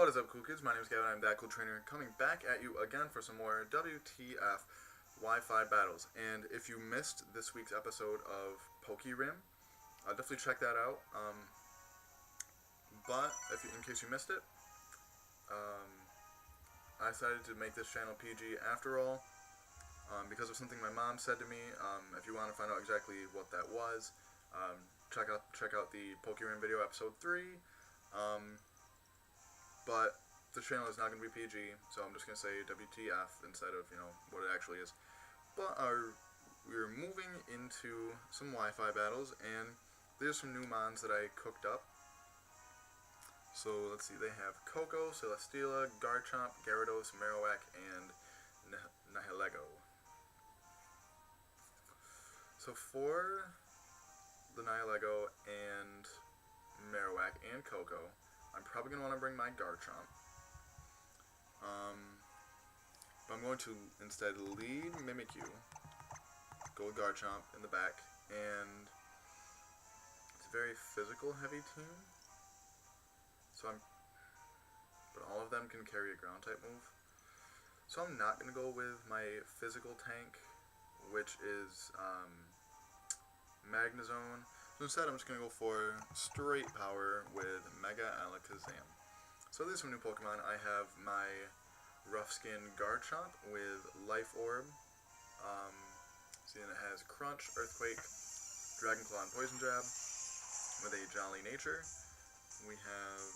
What is up, cool kids? My name is Gavin. I'm that cool trainer, coming back at you again for some more WTF Wi-Fi battles. And if you missed this week's episode of PokeRim, definitely check that out. But in case you missed it, I decided to make this channel PG after all, because of something my mom said to me. If you want to find out exactly what that was, check out the PokeRim video, episode 3. But the channel is not going to be PG, so I'm just going to say WTF instead of, what it actually is. But we're moving into some Wi-Fi battles, and there's some new mons that I cooked up. So let's see, they have Coco, Celesteela, Garchomp, Gyarados, Marowak, and Nihilego. So for the Nihilego and Marowak and Coco, I'm probably going to want to bring my Garchomp. But I'm going to instead lead Mimikyu, go with Garchomp in the back, and it's a very physical heavy team. But all of them can carry a ground type move. So I'm not going to go with my physical tank, which is Magnezone. So instead, I'm just going to go for straight power with Mega Alakazam. So there's some new Pokemon. I have my Rough Skin Garchomp with Life Orb. Seeing it has Crunch, Earthquake, Dragon Claw, and Poison Jab with a Jolly Nature. We have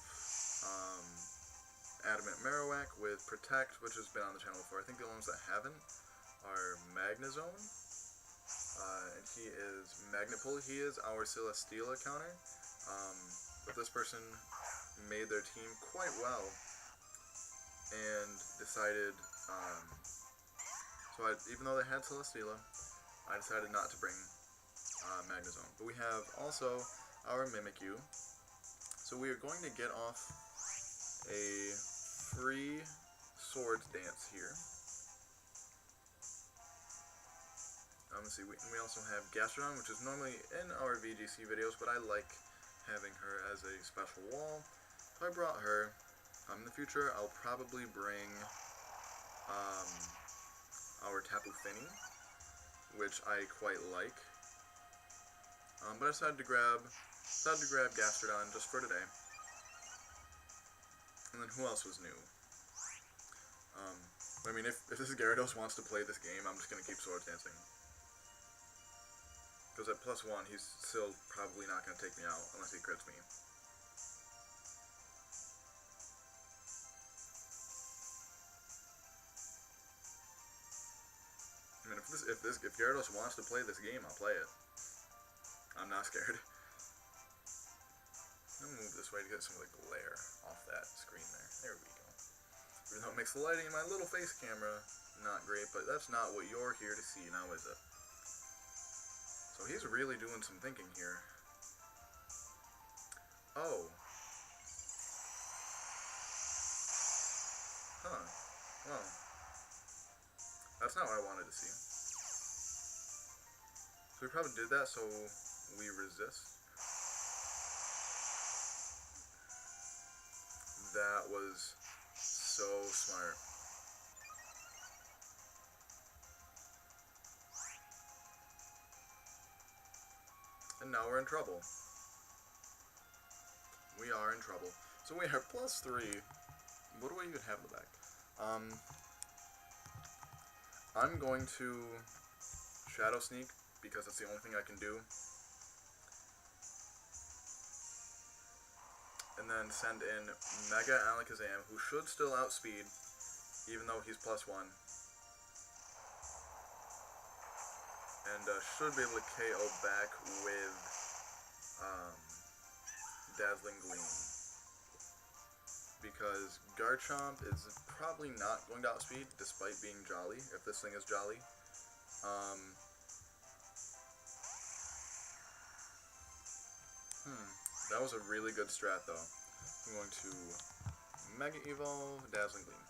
Adamant Marowak with Protect, which has been on the channel before. I think the ones that haven't are Magnezone. And he is Magnapult. He is our Celesteela counter, but this person made their team quite well and decided, even though they had Celesteela, I decided not to bring Magnezone. But we have also our Mimikyu, so we are going to get off a free Swords Dance here. Let's see, we also have Gastrodon, which is normally in our VGC videos, but I like having her as a special wall, so I brought her. In the future, I'll probably bring our Tapu Fini, which I quite like, but I decided to grab Gastrodon just for today. And then who else was new? I mean, if this Gyarados wants to play this game, I'm just going to keep Swords Dancing. Because at +1, he's still probably not going to take me out unless he crits me. I mean, if Gyarados wants to play this game, I'll play it. I'm not scared. I'm gonna move this way to get some of the glare off that screen there. There we go. Even though it makes the lighting in my little face camera not great, but that's not what you're here to see now, is it? So he's really doing some thinking here. Oh. Huh. Well. That's not what I wanted to see. So we probably did that so we resist. That was so smart. And now we're in trouble. We are in trouble. So we are +3. What do I even have in the back? I'm going to Shadow Sneak because that's the only thing I can do. And then send in Mega Alakazam, who should still outspeed, even though he's +1. And should be able to KO back with Dazzling Gleam. Because Garchomp is probably not going to outspeed, despite being Jolly, if this thing is Jolly. That was a really good strat, though. I'm going to Mega Evolve Dazzling Gleam.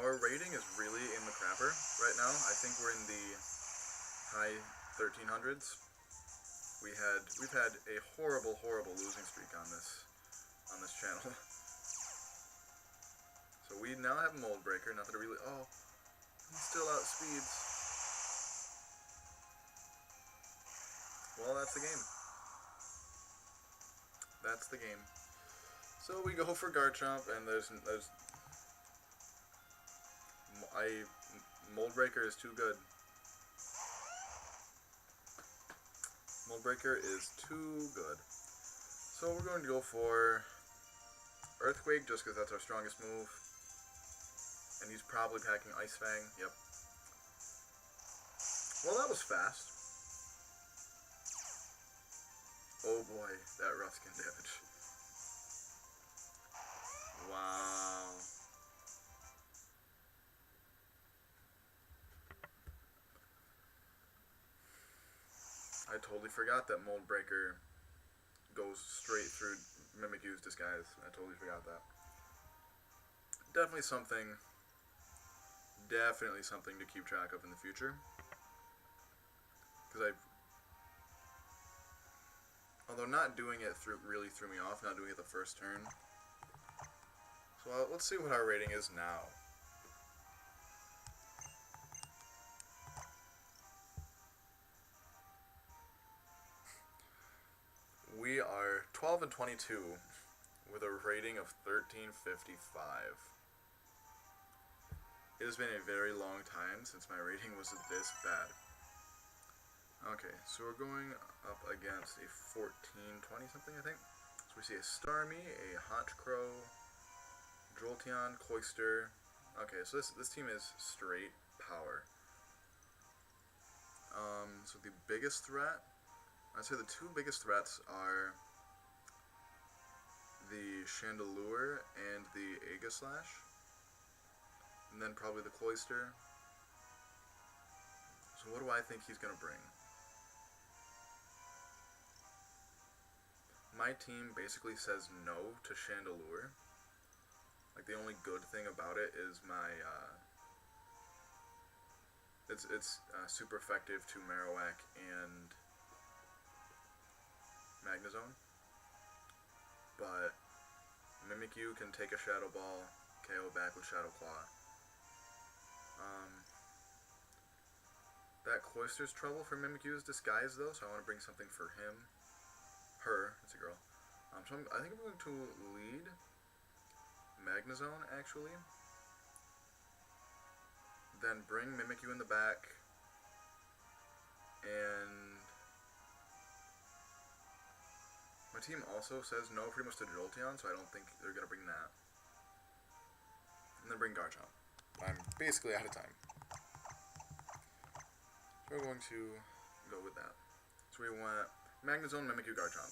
Our rating is really in the crapper right now. I think we're in the high 1300s, we've had a horrible losing streak on this channel. So we now have Mold Breaker. Not that it really. Oh, he still outspeeds. Well, that's the game. That's the game. So we go for Garchomp, and there's Mold Breaker is too good. Mold Breaker is too good. So we're going to go for Earthquake, just because that's our strongest move. And he's probably packing Ice Fang. Yep. Well, that was fast. Oh boy, that rough skin damage. Wow. I totally forgot that Mold Breaker goes straight through Mimikyu's disguise. I totally forgot that. Definitely something to keep track of in the future. Because although not doing it really threw me off, not doing it the first turn. So let's see what our rating is now. We are 12 and 22 with a rating of 1355. It has been a very long time since my rating was this bad. Okay, so we're going up against a 14-20 something, I think. So we see a Starmie, a Honchkrow, Jolteon, Cloyster. Okay, so this team is straight power. So the biggest threat, I'd say the two biggest threats are the Chandelure and the Aegislash. And then probably the Cloyster. So what do I think he's going to bring? My team basically says no to Chandelure. Like, the only good thing about it is my, it's super effective to Marowak and Magnezone. But Mimikyu can take a Shadow Ball, KO back with Shadow Claw. That Cloyster's trouble for Mimikyu's disguise, though, so I want to bring something for him. Her, it's a girl. So I think I'm going to lead Magnezone, actually. Then bring Mimikyu in the back. And my team also says no pretty much to Jolteon, so I don't think they're going to bring that. And then bring Garchomp. I'm basically out of time. So we're going to go with that. So we want Magnezone, Mimikyu, Garchomp.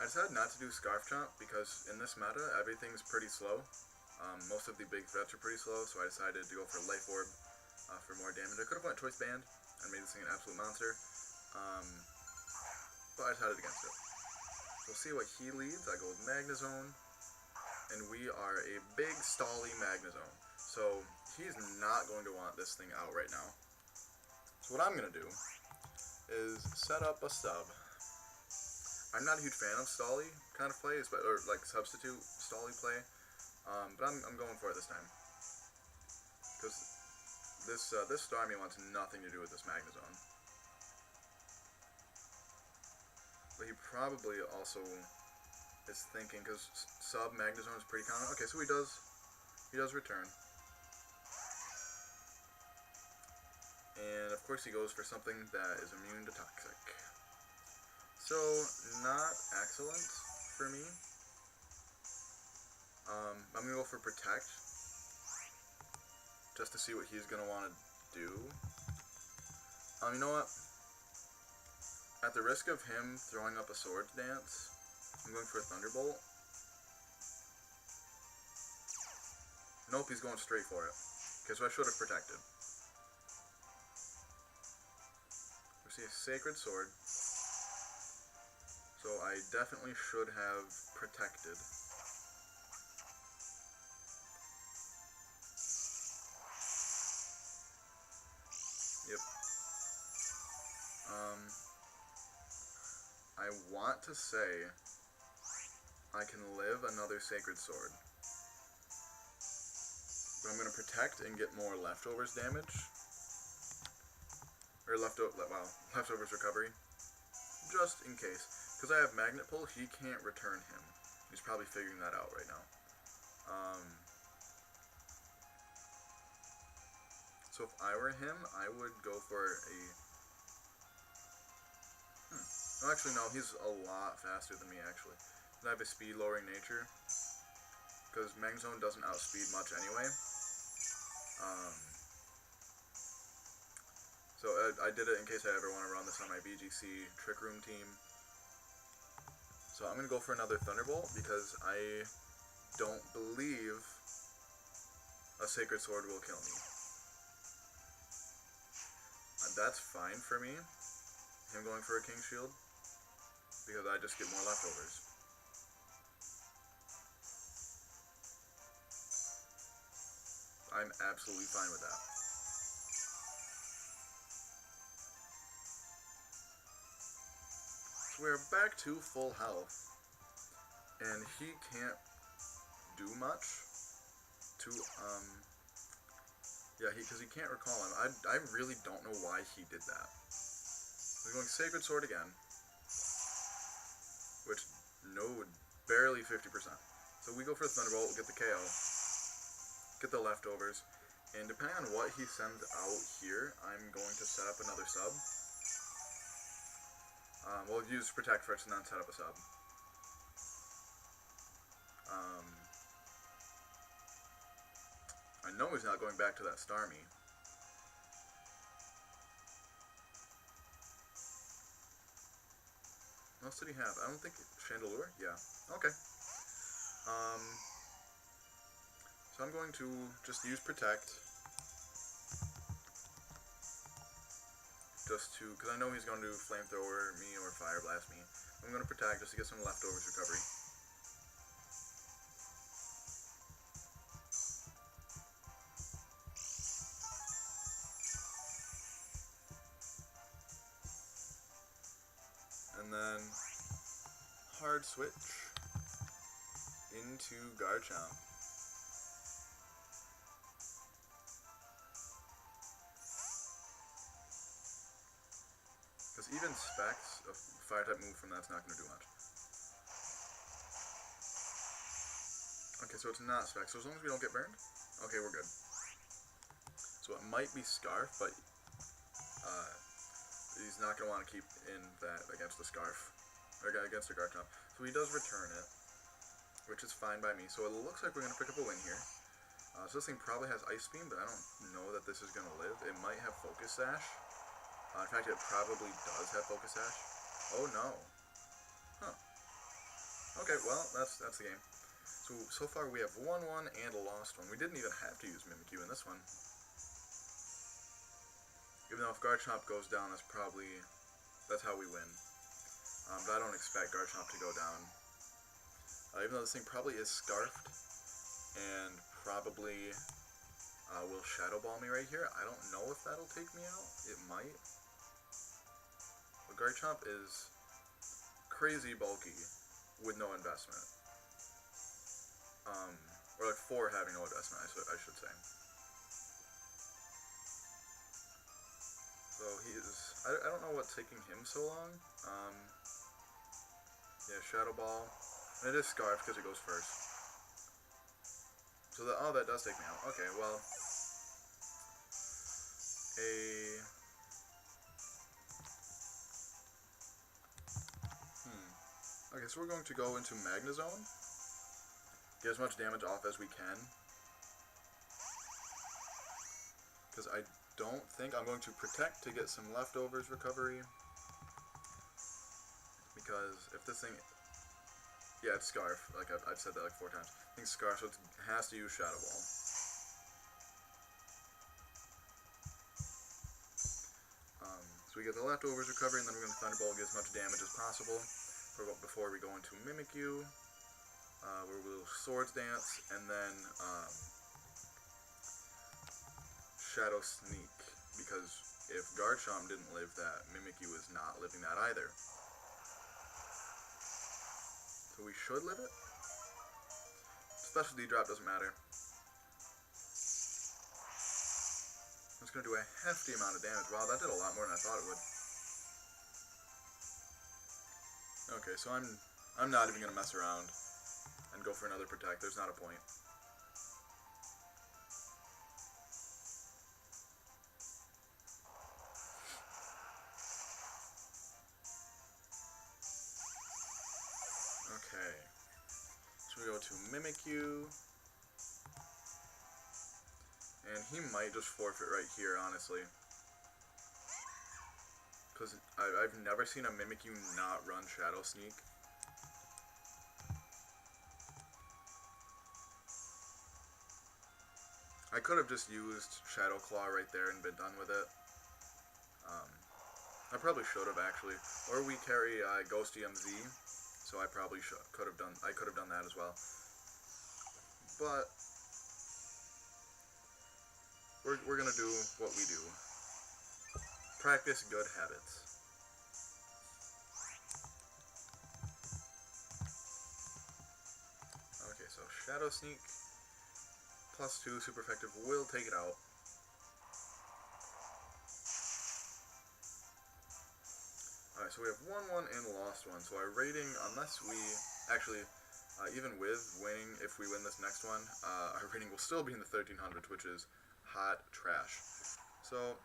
I decided not to do Scarf Chomp because in this meta, everything's pretty slow. Most of the big threats are pretty slow, so I decided to go for Life Orb for more damage. I could have went Choice Band and made this thing an absolute monster, but I decided against it. We'll see what he leads. I go with Magnezone. And we are a big stally Magnezone. So he's not going to want this thing out right now. So what I'm going to do is set up a sub. I'm not a huge fan of stally kind of play, or like substitute stally play. But I'm going for it this time. Because this Starmie wants nothing to do with this Magnezone. But he probably also is thinking, because sub Magnezone is pretty common. Okay, so he does return. And of course he goes for something that is immune to Toxic. So, not excellent for me. I'm going to go for Protect, just to see what he's going to want to do. You know what? At the risk of him throwing up a Swords Dance, I'm going for a Thunderbolt. Nope, he's going straight for it. Okay, so I should have protected. We see a Sacred Sword. So I definitely should have protected. I want to say I can live another Sacred Sword. But I'm going to protect and get more leftovers damage. Or leftovers recovery. Just in case. Because I have Magnet Pull, he can't return him. He's probably figuring that out right now. So if I were him, I would go for a... Oh, actually, no, he's a lot faster than me, actually. And I have a speed-lowering nature. Because Magnet Zone doesn't outspeed much anyway. So I did it in case I ever want to run this on my BGC Trick Room team. So I'm going to go for another Thunderbolt because I don't believe a Sacred Sword will kill me. That's fine for me, him going for a King Shield, because I just get more leftovers. I'm absolutely fine with that. So we're back to full health, and he can't do much to, yeah, because he can't recall him. I really don't know why he did that. We're going Sacred Sword again, which, no, barely 50%. So we go for Thunderbolt, get the KO, get the leftovers, and depending on what he sends out here, I'm going to set up another sub. We'll use Protect first and then set up a sub. I know he's not going back to that Starmie. What else did he have? I don't think... Chandelure? Yeah. Okay. So I'm going to just use Protect. Just to... Because I know he's going to Flamethrower me or Fire Blast me. I'm going to Protect just to get some leftovers recovery. And then hard switch into Garchomp. Because even Specs, a fire type move from that's not going to do much. Okay, so it's not Specs, so as long as we don't get burned, okay, we're good. So it might be Scarf, but he's not going to want to keep in that against the Scarf, or against the Garchomp. So he does return it, which is fine by me. So it looks like we're going to pick up a win here. So this thing probably has Ice Beam, but I don't know that this is going to live. It might have Focus Sash. In fact, it probably does have Focus Sash. Oh no. Huh. Okay, well, that's the game. So far we have won one and a lost one. We didn't even have to use Mimikyu in this one. Even though if Garchomp goes down, that's how we win. But I don't expect Garchomp to go down. Even though this thing probably is Scarfed, and probably will Shadow Ball me right here. I don't know if that'll take me out. It might. But Garchomp is crazy bulky with no investment. Or like for having no investment, I should say. So he is, I don't know what's taking him so long. Yeah, Shadow Ball. And it is Scarf because it goes first. So that does take me out. Okay, well. Okay, so we're going to go into Magnezone. Get as much damage off as we can. Because I don't think I'm going to Protect to get some leftovers recovery. Because if this thing... Yeah, it's Scarf. Like, I've said that like 4 times. I think Scarf, so it has to use Shadow Ball. So we get the leftovers recovery, and then we're going to Thunderbolt, get as much damage as possible before we go into Mimikyu, where we'll Swords Dance, and then Shadow Sneak, because if Garchomp didn't live that, Mimikyu is not living that either. So we should live it. Specialty drop doesn't matter. It's going to do a hefty amount of damage. Wow, that did a lot more than I thought it would. Okay, so I'm not even going to mess around and go for another protect. There's not a point. Okay. So we go to Mimikyu. And he might just forfeit right here, honestly. Because I've never seen a Mimikyu not run Shadow Sneak. I could have just used Shadow Claw right there and been done with it. I probably should have actually. Or we carry Ghost EMZ, so I probably could have done that as well. But we're gonna do what we do. Practice good habits. Okay, so Shadow Sneak +2 super effective will take it out. Alright, so we have won one and lost one. So our rating, unless we actually, even with winning, if we win this next one, our rating will still be in the 1300s, which is hot trash. So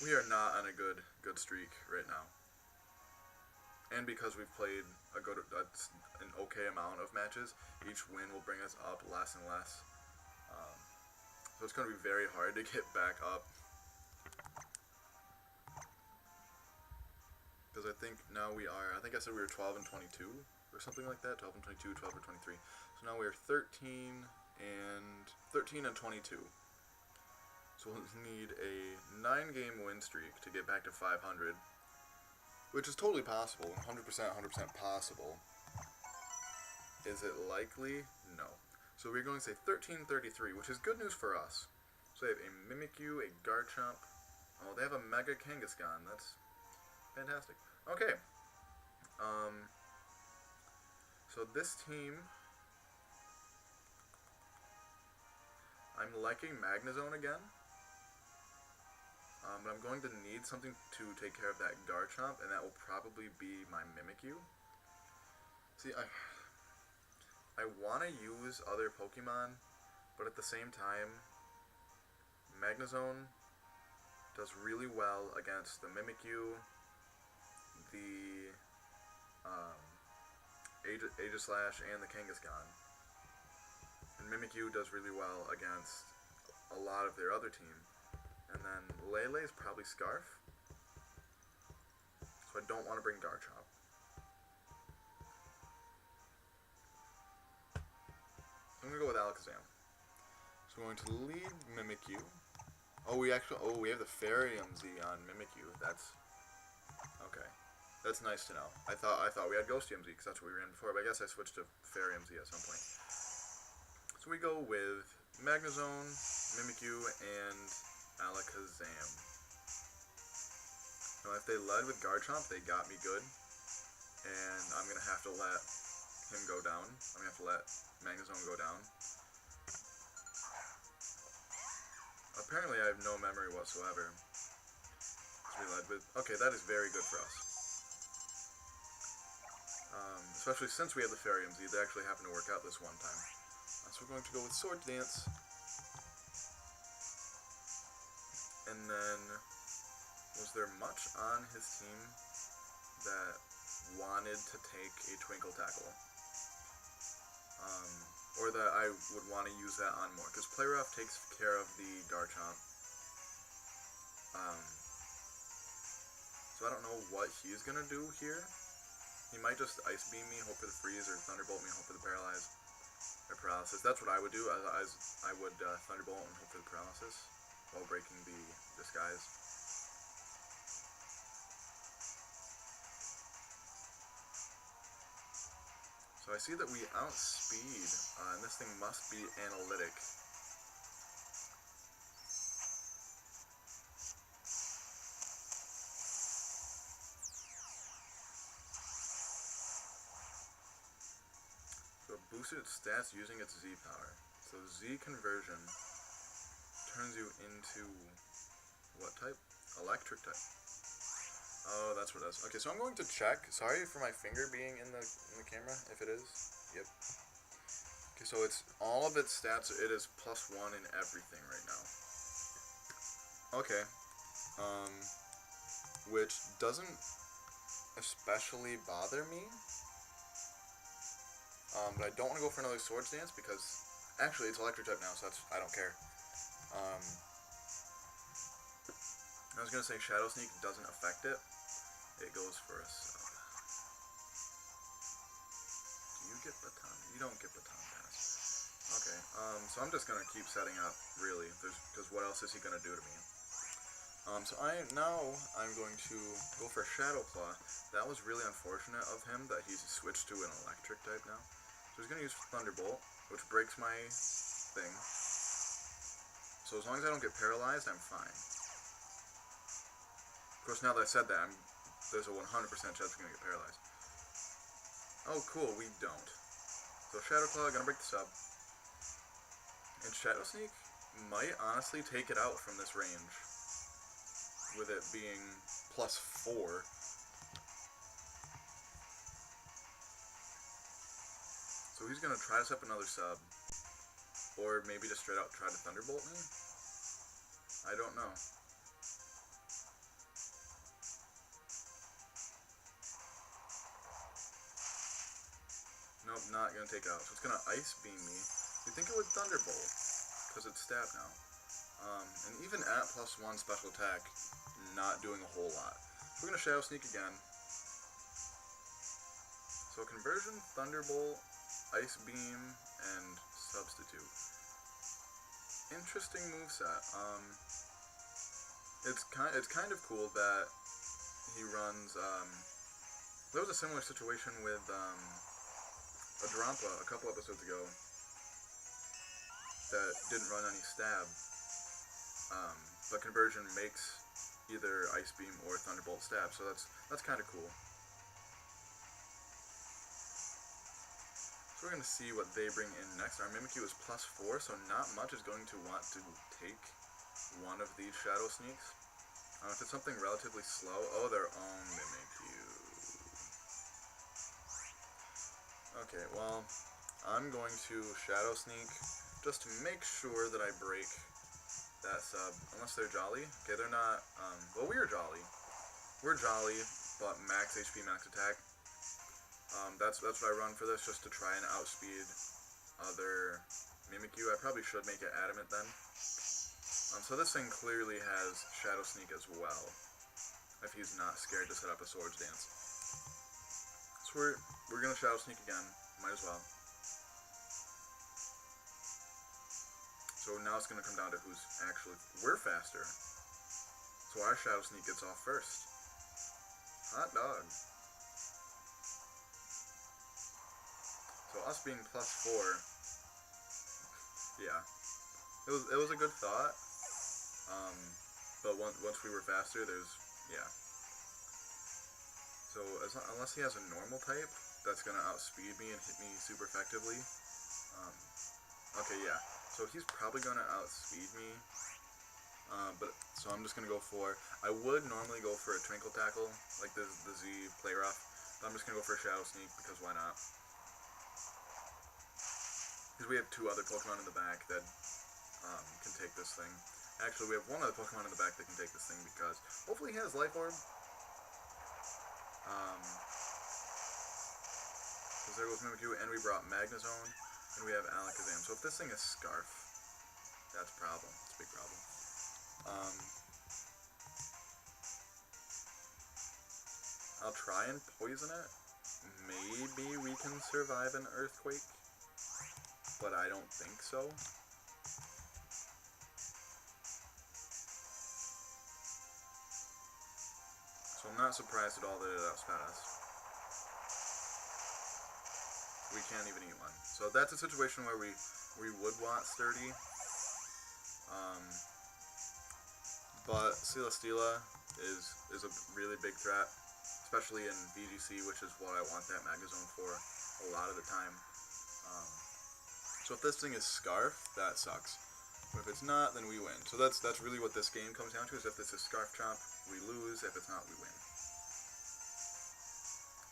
we are not on a good streak right now. And because we've played an okay amount of matches, each win will bring us up less and less. So it's going to be very hard to get back up. Because I think now I think I said we were 12 and 22 or something like that. 12 and 22, 12 and 23. So now we are 13 and 22. So we'll need a 9-game win streak to get back to 500. Which is totally possible, 100% possible. Is it likely? No. So we're going to say 1333, which is good news for us. So they have a Mimikyu, a Garchomp. Oh, they have a Mega Kangaskhan. That's fantastic. Okay. So this team, I'm liking Magnezone again. But I'm going to need something to take care of that Garchomp, and that will probably be my Mimikyu. See, I want to use other Pokemon, but at the same time, Magnezone does really well against the Mimikyu, the Aegislash, and the Kangaskhan. And Mimikyu does really well against a lot of their other team. And then Lele is probably Scarf. So I don't want to bring Garchomp. I'm going to go with Alakazam. So we're going to lead Mimikyu. We have the Fairy MZ on Mimikyu. That's okay. That's nice to know. I thought we had Ghost MZ because that's what we ran before, but I guess I switched to Fairy MZ at some point. So we go with Magnezone, Mimikyu, and Alakazam. Now if they led with Garchomp, they got me good. And I'm going to have to let him go down. I'm going to have to let Magnezone go down. Apparently I have no memory whatsoever. We led with... Okay, that is very good for us. Especially since we have the Fairy MZ, they actually happened to work out this one time. So we're going to go with Sword Dance. And then, was there much on his team that wanted to take a Twinkle Tackle? Or that I would want to use that on more? Because Play Rough takes care of the Garchomp. So I don't know what he's going to do here. He might just Ice Beam me, hope for the freeze, or Thunderbolt me, hope for the paralysis. That's what I would do. I would Thunderbolt and hope for the paralysis while breaking the disguise. So I see that we outspeed, and this thing must be analytic. to its stats using its Z power. So Z conversion turns you into what type? Electric type. Oh, that's what it is. Okay, so I'm going to check. Sorry for my finger being in the camera, if it is. Yep. Okay, so it's all of its stats. It is +1 in everything right now. Okay. Which doesn't especially bother me. But I don't want to go for another Swords Dance because actually it's electric type now, so I don't care. I was gonna say Shadow Sneak doesn't affect it. It goes for a sub. Do you get baton? You don't get baton pass. Okay. So I'm just gonna keep setting up really, because what else is he gonna do to me? So I'm going to go for Shadow Claw. That was really unfortunate of him that he switched to an electric type now. So he's gonna use Thunderbolt, which breaks my thing. So as long as I don't get paralyzed, I'm fine. Of course, now that I said that, there's a 100% chance we're gonna get paralyzed. Oh, cool, we don't. So Shadow Claw, gonna break the sub. And Shadow Sneak might honestly take it out from this range, with it being +4. So he's gonna try to set up another sub, or maybe just straight out try to Thunderbolt me? I don't know. Nope, not gonna take it out. So it's gonna Ice Beam me. You'd think it would Thunderbolt, because it's stab now. And even at +1 special attack, not doing a whole lot. So we're gonna Shadow Sneak again. So Conversion, Thunderbolt, Ice Beam, and Substitute. Interesting moveset. It's kind of cool that he runs. There was a similar situation with Adrampa a couple episodes ago that didn't run any stab, but Conversion makes either Ice Beam or Thunderbolt stab, so that's kind of cool. So we're going to see what they bring in next. Our Mimikyu is +4, so not much is going to want to take one of these Shadow Sneaks. If it's something relatively slow, oh, their own Mimikyu. Okay, well, I'm going to Shadow Sneak just to make sure that I break that sub, unless they're Jolly. Okay, they're not, well, we're Jolly. We're Jolly, but max HP, max attack. That's what I run for this, just to try and outspeed other Mimikyu. I probably should make it Adamant then. So this thing clearly has Shadow Sneak as well, if he's not scared to set up a Swords Dance. So we're gonna Shadow Sneak again, might as well. So now it's gonna come down to who's actually, we're faster. So our Shadow Sneak gets off first. Hot dog. So us being +4, yeah, it was a good thought. But once we were faster, yeah. So unless he has a normal type that's gonna outspeed me and hit me super effectively, okay, yeah. So he's probably gonna outspeed me. So I'm just gonna go for. I would normally go for a Twinkle Tackle, like the Z Play Rough, but I'm just gonna go for a Shadow Sneak because why not? Because we have two other Pokemon in the back that can take this thing. Actually, we have one other Pokemon in the back that can take this thing because hopefully he has Life Orb. Because there goes Mimikyu, and we brought Magnezone, and we have Alakazam. So if this thing is Scarf, that's a problem. It's a big problem. I'll try and poison it. Maybe we can survive an Earthquake, but I don't think so. So I'm not surprised at all that it outspat us. We can't even eat one. So that's a situation where we would want Sturdy. But Celesteela is a really big threat, especially in VGC, which is what I want that Magnezone for a lot of the time. So if this thing is Scarf, that sucks. But if it's not, then we win. So that's really what this game comes down to, is if this is Scarf Chomp, we lose. If it's not, we win.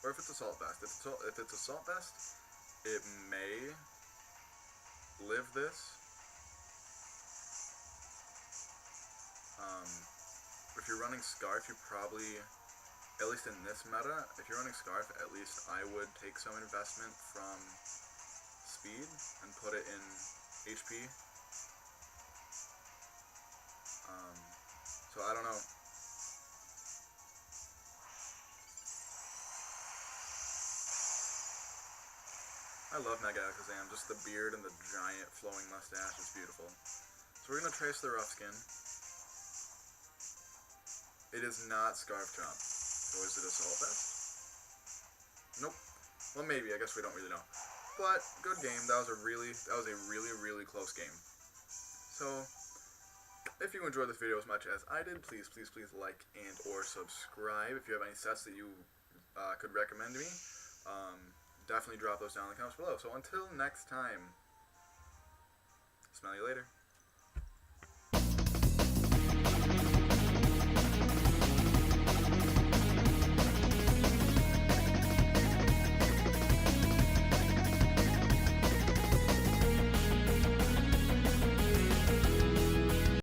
Or if it's Assault Vest. If it's Assault Vest, it may live this. If you're running Scarf, you probably, at least in this meta, if you're running Scarf, at least I would take some investment from speed and put it in HP. So I don't know. I love Mega Alakazam, just the beard and the giant flowing mustache, it's beautiful. So we're going to trace the rough skin. It is not Scarf Chomp. Or is it Assault Vest? Nope. Well, maybe. I guess we don't really know. But good game. That was a really close game. So if you enjoyed this video as much as I did, please like and or subscribe. If you have any sets that you could recommend to me, definitely drop those down in the comments below. So until next time, smell you later.